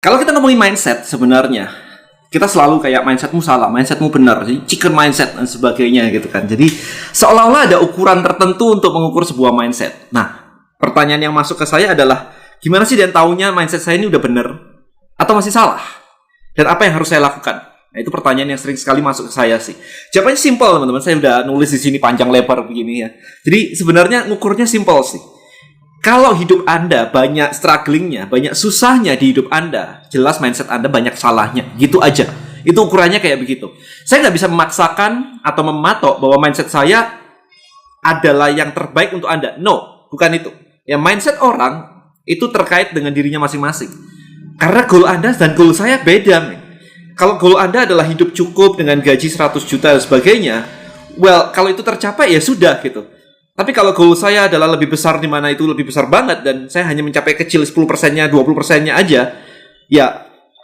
Kalau kita ngomongin mindset sebenarnya, kita selalu kayak mindsetmu salah, mindsetmu benar, jadi chicken mindset dan sebagainya gitu kan. Jadi seolah-olah ada ukuran tertentu untuk mengukur sebuah mindset. Nah, pertanyaan yang masuk ke saya adalah gimana sih dan taunya mindset saya ini udah benar atau masih salah? Dan apa yang harus saya lakukan? Nah, itu pertanyaan yang sering sekali masuk ke saya sih. Jawabannya simple, teman-teman. Saya udah nulis di sini panjang lebar begini ya. Jadi sebenarnya ngukurnya simple sih. Kalau hidup Anda banyak strugglingnya, banyak susahnya di hidup Anda, jelas mindset Anda banyak salahnya. Gitu aja. Itu ukurannya kayak begitu. Saya nggak bisa memaksakan atau mematok bahwa mindset saya adalah yang terbaik untuk Anda. No, bukan itu. Ya, mindset orang itu terkait dengan dirinya masing-masing. Karena goal Anda dan goal saya beda, men. Kalau goal Anda adalah hidup cukup dengan gaji 100 juta dan sebagainya, well, kalau itu tercapai ya sudah gitu. Tapi kalau goal saya adalah lebih besar, di mana itu lebih besar banget, dan saya hanya mencapai kecil 10%-nya, 20%-nya aja, ya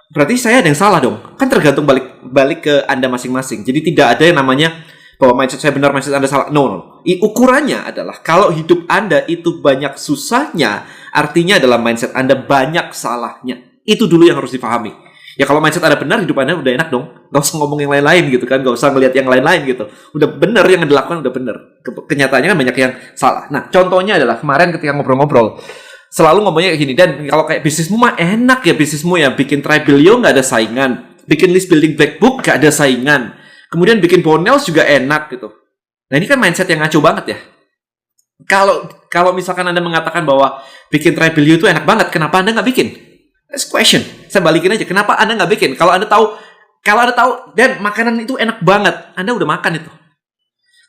berarti saya ada yang salah dong. Kan tergantung balik ke Anda masing-masing. Jadi tidak ada yang namanya bahwa mindset saya benar, mindset Anda salah. No. Ukurannya adalah kalau hidup Anda itu banyak susahnya, artinya adalah mindset Anda banyak salahnya. Itu dulu yang harus dipahami. Ya kalau mindset Anda benar, hidup Anda udah enak dong. Gak usah ngomong yang lain-lain gitu kan. Gak usah ngelihat yang lain-lain gitu. Udah benar yang dilakukan, udah benar. Kenyataannya kan banyak yang salah. Nah, contohnya adalah kemarin ketika ngobrol-ngobrol, selalu ngomongnya kayak gini. Dan kalau kayak bisnismu mah enak ya bisnismu ya. Bikin Tribelio gak ada saingan. Bikin list building black book gak ada saingan. Kemudian bikin Bonels juga enak gitu. Nah ini kan mindset yang ngaco banget ya. Kalau misalkan Anda mengatakan bahwa bikin Tribelio itu enak banget, kenapa Anda gak bikin? That's question. Saya balikin aja. Kenapa Anda nggak bikin? Kalau Anda tahu, Dan makanan itu enak banget, Anda udah makan itu.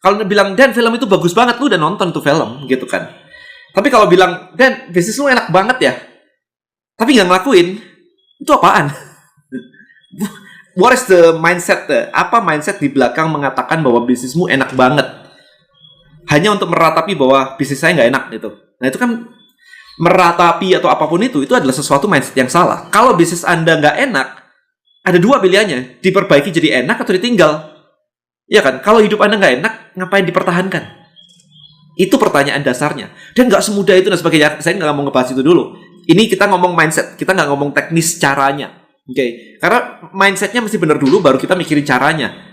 Kalau Anda bilang, Dan film itu bagus banget, lu udah nonton tuh film, gitu kan. Tapi kalau bilang, Dan bisnis lu enak banget ya, tapi nggak ngelakuin, itu apaan? What is the mindset? Apa mindset di belakang mengatakan bahwa bisnismu enak banget? Hanya untuk meratapi bahwa bisnis saya nggak enak gitu. Nah itu kan meratapi atau apapun itu adalah sesuatu mindset yang salah. Kalau bisnis Anda nggak enak, ada dua pilihannya, diperbaiki jadi enak atau ditinggal. Ya kan? Kalau hidup Anda nggak enak, ngapain dipertahankan? Itu pertanyaan dasarnya. Dan nggak semudah itu dan sebagainya. Saya nggak mau ngebahas itu dulu. Ini kita ngomong mindset, kita nggak ngomong teknis caranya. Oke? Karena mindsetnya mesti benar dulu, baru kita mikirin caranya.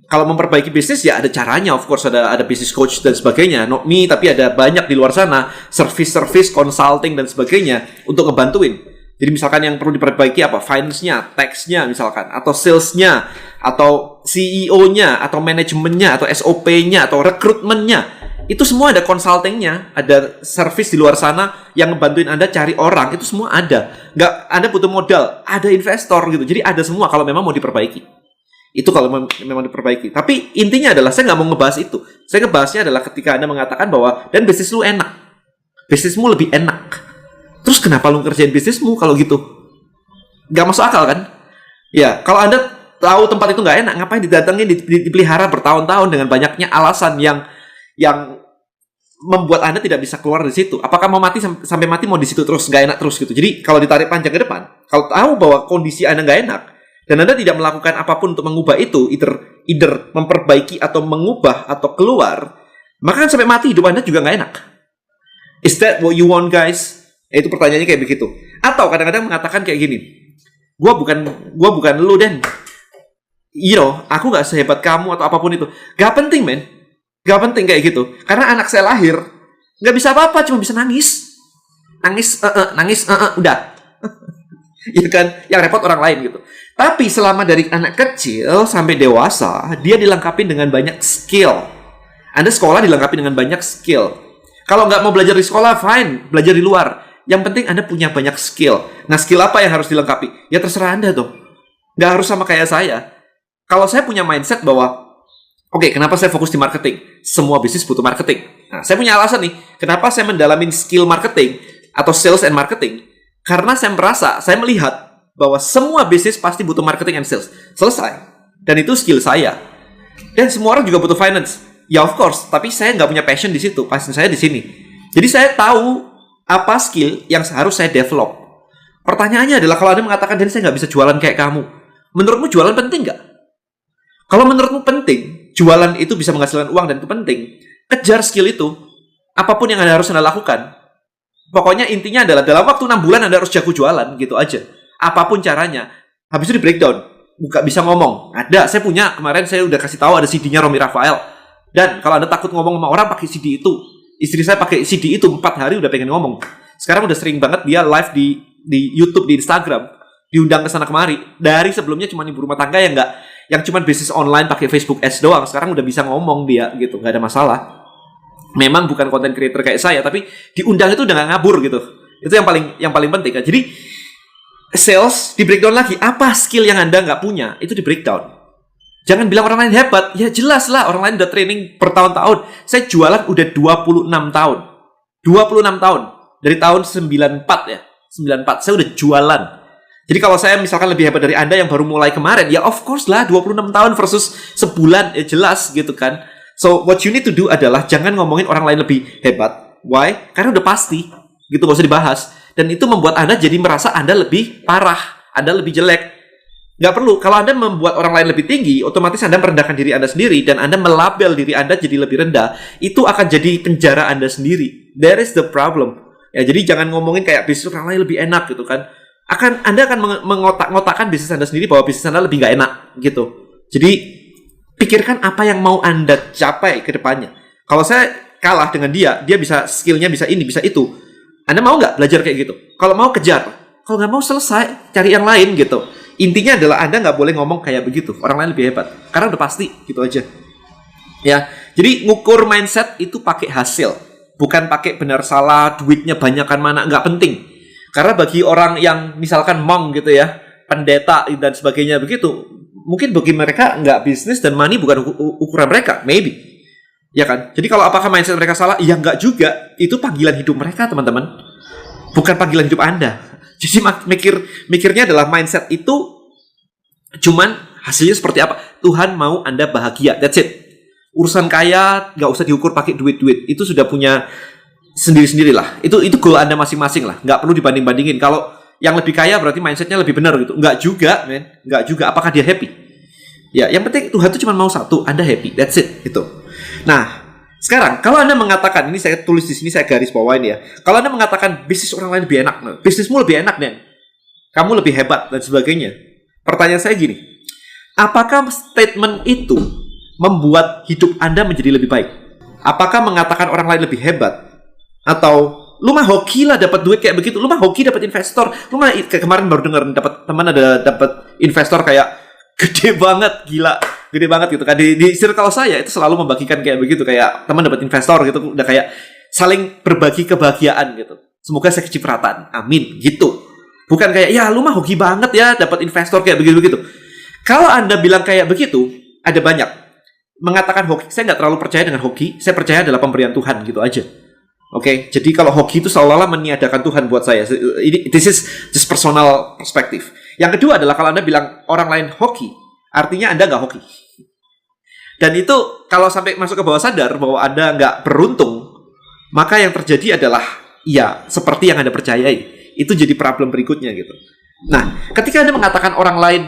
Kalau memperbaiki bisnis ya ada caranya, of course ada business coach dan sebagainya. Not me, tapi ada banyak di luar sana service, consulting dan sebagainya untuk ngebantuin. Jadi misalkan yang perlu diperbaiki apa? Finance-nya, tax-nya misalkan, atau sales-nya, atau CEO-nya, atau manajemennya, atau SOP-nya, atau rekrutmennya. Itu semua ada consulting-nya, ada service di luar sana yang ngebantuin Anda cari orang, itu semua ada. Nggak, Anda butuh modal, ada investor gitu. Jadi ada semua kalau memang mau diperbaiki. Itu kalau memang diperbaiki. Tapi intinya adalah saya nggak mau ngebahas itu. Saya ngebahasnya adalah ketika Anda mengatakan bahwa dan bisnis lu enak, bisnismu lebih enak. Terus kenapa lu kerjain bisnismu kalau gitu? Nggak masuk akal kan? Ya, kalau Anda tahu tempat itu nggak enak, ngapain didatengin, dipelihara bertahun-tahun dengan banyaknya alasan yang membuat Anda tidak bisa keluar dari situ. Apakah mau mati sampai mati mau di situ terus, nggak enak terus gitu. Jadi kalau ditarik panjang ke depan, kalau tahu bahwa kondisi Anda nggak enak, dan Anda tidak melakukan apapun untuk mengubah itu, either memperbaiki atau mengubah atau keluar, maka kan sampai mati hidup Anda juga nggak enak. Is that what you want, guys? Itu pertanyaannya kayak begitu. Atau kadang-kadang mengatakan kayak gini, gua bukan lu, Dan. Aku nggak sehebat kamu atau apapun itu. Gak penting, men. Gak penting kayak gitu. Karena anak saya lahir, nggak bisa apa-apa, cuma bisa nangis. Nangis, udah. Itu kan yang repot orang lain gitu. Tapi selama dari anak kecil sampai dewasa, dia dilengkapi dengan banyak skill. Anda sekolah dilengkapi dengan banyak skill. Kalau nggak mau belajar di sekolah, fine, belajar di luar. Yang penting Anda punya banyak skill. Nah, skill apa yang harus dilengkapi? Ya terserah Anda tuh. Nggak harus sama kayak saya. Kalau saya punya mindset bahwa, oke, kenapa saya fokus di marketing? Semua bisnis butuh marketing. Nah, saya punya alasan nih. Kenapa saya mendalamin skill marketing atau sales and marketing? Karena saya melihat bahwa semua bisnis pasti butuh marketing and sales. Selesai. Dan itu skill saya. Dan semua orang juga butuh finance. Ya of course, tapi saya nggak punya passion di situ. Passion saya di sini. Jadi saya tahu apa skill yang harus saya develop. Pertanyaannya adalah kalau Anda mengatakan, Dan saya nggak bisa jualan kayak kamu. Menurutmu jualan penting nggak? Kalau menurutmu penting, jualan itu bisa menghasilkan uang dan itu penting, kejar skill itu. Apapun yang Anda harus Anda lakukan. Pokoknya intinya adalah dalam waktu 6 bulan Anda harus jago jualan, gitu aja. apapun caranya. Habis itu di breakdown, nggak bisa ngomong. Ada, saya punya kemarin saya udah kasih tahu ada CD-nya Romy Rafael. Dan kalau Anda takut ngomong sama orang pakai CD itu, istri saya pakai CD itu 4 hari udah pengen ngomong. Sekarang udah sering banget dia live di YouTube, di Instagram, diundang ke sana kemari. Dari sebelumnya cuma ibu rumah tangga yang cuma bisnis online pakai Facebook Ads doang. Sekarang udah bisa ngomong dia gitu, nggak ada masalah. Memang bukan content creator kayak saya, tapi diundang itu udah nggak ngabur gitu. Itu yang paling penting kan. Jadi sales di breakdown lagi, apa skill yang Anda nggak punya itu di breakdown. Jangan bilang orang lain hebat, ya jelas lah orang lain udah training bertahun-tahun. Saya jualan udah 26 tahun. 26 tahun. Dari tahun 94 ya. 94 saya udah jualan. Jadi kalau saya misalkan lebih hebat dari Anda yang baru mulai kemarin, ya of course lah 26 tahun versus sebulan, ya jelas gitu kan. So what you need to do adalah jangan ngomongin orang lain lebih hebat. Why? Karena udah pasti. Gitu, gak usah dibahas. Dan itu membuat Anda jadi merasa Anda lebih parah, Anda lebih jelek. Nggak perlu. Kalau Anda membuat orang lain lebih tinggi, otomatis Anda merendahkan diri Anda sendiri dan Anda melabel diri Anda jadi lebih rendah. Itu akan jadi penjara Anda sendiri. That is the problem. Ya, jadi jangan ngomongin kayak bisnis orang lain lebih enak gitu kan. Anda akan mengotak-ngotakkan bisnis Anda sendiri bahwa bisnis Anda lebih nggak enak gitu. Jadi pikirkan apa yang mau Anda capai ke depannya. Kalau saya kalah dengan dia bisa skillnya bisa ini, bisa itu. Anda mau nggak belajar kayak gitu? Kalau mau kejar. Kalau nggak mau selesai, cari yang lain gitu. Intinya adalah Anda nggak boleh ngomong kayak begitu. Orang lain lebih hebat. Karena udah pasti, gitu aja. Ya, jadi ngukur mindset itu pakai hasil. Bukan pakai benar salah, duitnya banyakan mana, nggak penting. Karena bagi orang yang misalkan monk gitu ya, pendeta dan sebagainya begitu, mungkin bagi mereka nggak bisnis dan money bukan ukuran mereka, maybe. Ya kan? Jadi kalau apakah mindset mereka salah? Ya nggak juga. Itu panggilan hidup mereka, teman-teman. Bukan panggilan hidup Anda. Jadi mikirnya adalah mindset itu cuman hasilnya seperti apa. Tuhan mau Anda bahagia. That's it. Urusan kaya nggak usah diukur pakai duit-duit. Itu sudah punya sendiri-sendiri lah. Itu goal Anda masing-masing lah. Nggak perlu dibanding-bandingin. Kalau yang lebih kaya berarti mindsetnya lebih benar gitu. Nggak juga, men. Nggak juga. Apakah dia happy? Ya, yang penting Tuhan itu cuma mau satu. Anda happy. That's it. Gitu. Nah, sekarang kalau Anda mengatakan, ini saya tulis di sini, saya garis bawain ya. Kalau Anda mengatakan bisnis orang lain lebih enak, bisnismu lebih enak, Nen. Kamu lebih hebat dan sebagainya. Pertanyaan saya gini, apakah statement itu membuat hidup Anda menjadi lebih baik? Apakah mengatakan orang lain lebih hebat? Atau lu mah hoki lah dapat duit kayak begitu, lu mah hoki dapat investor, lu mah kayak kemarin baru dengar dapat teman ada dapat investor kayak gede banget, gila. Gede banget gitu kan. Di circle saya itu selalu membagikan kayak begitu. Kayak teman dapat investor gitu. Udah kayak saling berbagi kebahagiaan gitu. Semoga saya kecipratan. Amin. Gitu. Bukan kayak, ya lu mah hoki banget ya dapat investor kayak begitu-begitu. Kalau Anda bilang kayak begitu, ada banyak. Mengatakan hoki. Saya nggak terlalu percaya dengan hoki. Saya percaya adalah pemberian Tuhan gitu aja. Oke. Jadi kalau hoki itu seolah-olah meniadakan Tuhan buat saya. This is just personal perspective. Yang kedua adalah kalau Anda bilang orang lain hoki, artinya Anda nggak hoki. Dan itu kalau sampai masuk ke bawah sadar bahwa Anda nggak beruntung, maka yang terjadi adalah ya seperti yang Anda percayai. Itu jadi problem berikutnya gitu. Nah, ketika Anda mengatakan orang lain,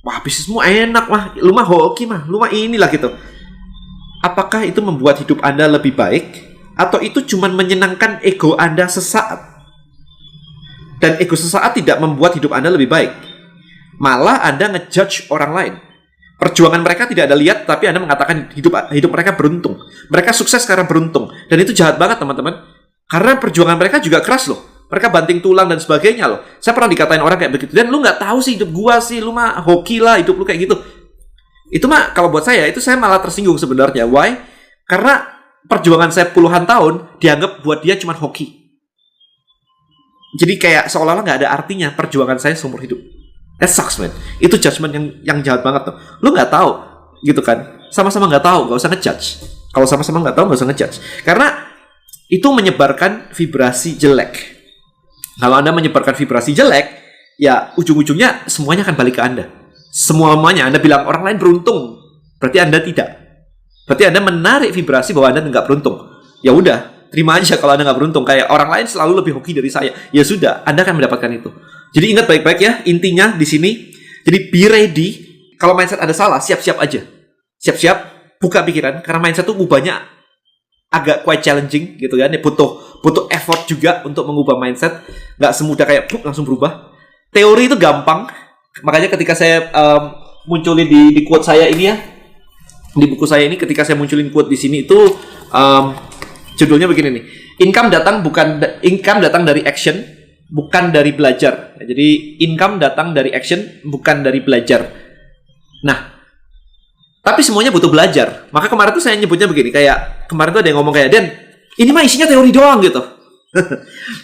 wah bisnismu enak, wah lu mah hoki mah, lu mah inilah gitu. Apakah itu membuat hidup Anda lebih baik? Atau itu cuma menyenangkan ego Anda sesaat? Dan ego sesaat tidak membuat hidup Anda lebih baik. Malah Anda ngejudge orang lain. Perjuangan mereka tidak Anda lihat, tapi Anda mengatakan hidup mereka beruntung. Mereka sukses karena beruntung. Dan itu jahat banget, teman-teman. Karena perjuangan mereka juga keras loh. Mereka banting tulang dan sebagainya loh. Saya pernah dikatain orang kayak begitu. Dan lu nggak tahu sih hidup gua sih. Lu mah hoki lah hidup lu kayak gitu. Itu mah kalau buat saya, itu saya malah tersinggung sebenarnya. Why? Karena perjuangan saya puluhan tahun dianggap buat dia cuma hoki. Jadi kayak seolah-olah nggak ada artinya perjuangan saya seumur hidup. That sucks, man. Itu judgement yang jahat banget tuh. Lu nggak tahu, gitu kan? Sama-sama nggak tahu, nggak usah ngejudge. Kalau sama-sama nggak tahu, nggak usah ngejudge. Karena itu menyebarkan vibrasi jelek. Kalau Anda menyebarkan vibrasi jelek, ya ujung-ujungnya semuanya akan balik ke Anda. Semuanya Anda bilang orang lain beruntung, berarti Anda tidak. Berarti Anda menarik vibrasi bahwa Anda nggak beruntung. Ya udah, terima aja kalau Anda nggak beruntung. Kayak orang lain selalu lebih hoki dari saya. Ya sudah, Anda akan mendapatkan itu. Jadi ingat baik-baik ya, intinya di sini. Jadi be ready. Kalau mindset ada salah, siap-siap aja. Siap-siap, buka pikiran. Karena mindset itu ubahnya agak quite challenging gitu kan. Butuh effort juga untuk mengubah mindset. Nggak semudah kayak langsung berubah. teori itu gampang. Makanya ketika saya munculin di quote saya ini ya, di buku saya ini, ketika saya munculin quote di sini itu judulnya begini nih. Income datang dari action, bukan dari belajar. Jadi income datang dari action, bukan dari belajar. Nah, tapi semuanya butuh belajar. Maka kemarin tuh saya nyebutnya begini, kayak kemarin tuh ada yang ngomong kayak, "Den, ini mah isinya teori doang," gitu.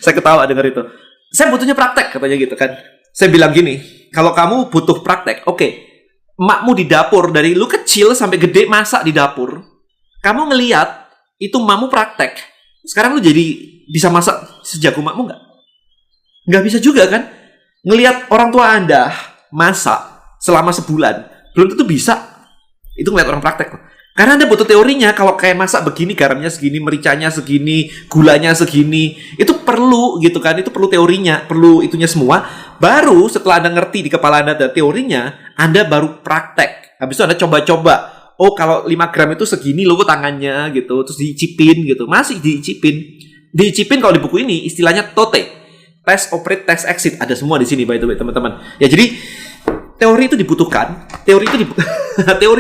Saya ketawa dengar itu. Saya butuhnya praktek, katanya gitu kan. Saya bilang gini, kalau kamu butuh praktek, oke. Emakmu di dapur dari lu kecil sampai gede masak di dapur. Kamu ngelihat itu emakmu praktek. Sekarang lu jadi bisa masak sejago emakmu nggak? Nggak bisa juga kan? Ngelihat orang tua Anda masak selama sebulan, belum tentu bisa. Itu ngeliat orang praktek. Karena Anda butuh teorinya. Kalau kayak masak begini, garamnya segini, mericanya segini, gulanya segini, itu perlu gitu kan. Itu perlu teorinya, perlu itunya semua. Baru setelah Anda ngerti di kepala Anda ada teorinya, Anda baru praktek. Habis itu Anda coba-coba. Oh, kalau 5 gram itu segini logo tangannya gitu. Terus diicipin gitu. Masih diicipin. Diicipin kalau di buku ini istilahnya TOTE. Test, operate, test, exit. Ada semua di sini by the way teman-teman. Ya jadi teori itu dibutuhkan. Teori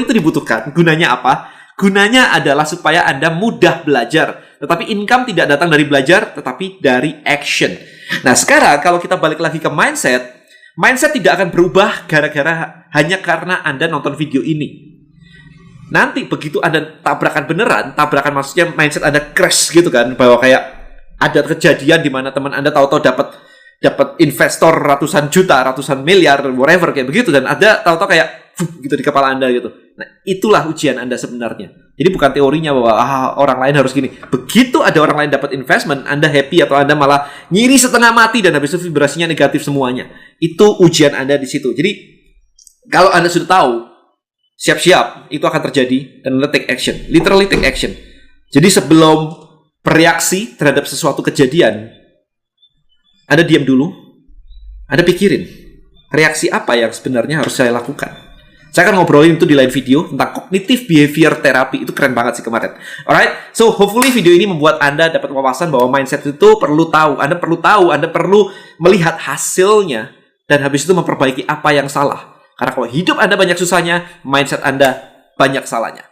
itu dibutuhkan. Gunanya apa? Gunanya adalah supaya Anda mudah belajar. Tetapi income tidak datang dari belajar, tetapi dari action. Nah, sekarang kalau kita balik lagi ke mindset, mindset tidak akan berubah hanya karena Anda nonton video ini. Nanti begitu Anda tabrakan beneran, tabrakan maksudnya mindset Anda crash gitu kan, bahwa kayak ada kejadian di mana teman Anda tahu-tahu dapat investor ratusan juta, ratusan miliar, whatever kayak begitu, dan ada tahu-tahu kayak gitu di kepala Anda gitu. Nah, itulah ujian Anda sebenarnya. Jadi bukan teorinya bahwa orang lain harus gini. Begitu ada orang lain dapat investment, Anda happy atau Anda malah ngiri setengah mati dan habis itu vibrasinya negatif semuanya. Itu ujian Anda di situ. Jadi kalau Anda sudah tahu, siap-siap itu akan terjadi dan Anda take action. Literally take action. Jadi sebelum bereaksi terhadap sesuatu kejadian, Anda diam dulu, Anda pikirin, reaksi apa yang sebenarnya harus saya lakukan. Saya akan ngobrolin itu di lain video tentang cognitive behavior therapy. Itu keren banget sih kemarin. Alright, so hopefully video ini membuat Anda dapat wawasan bahwa mindset itu perlu tahu. Anda perlu melihat hasilnya, dan habis itu memperbaiki apa yang salah. Karena kalau hidup Anda banyak susahnya, mindset Anda banyak salahnya.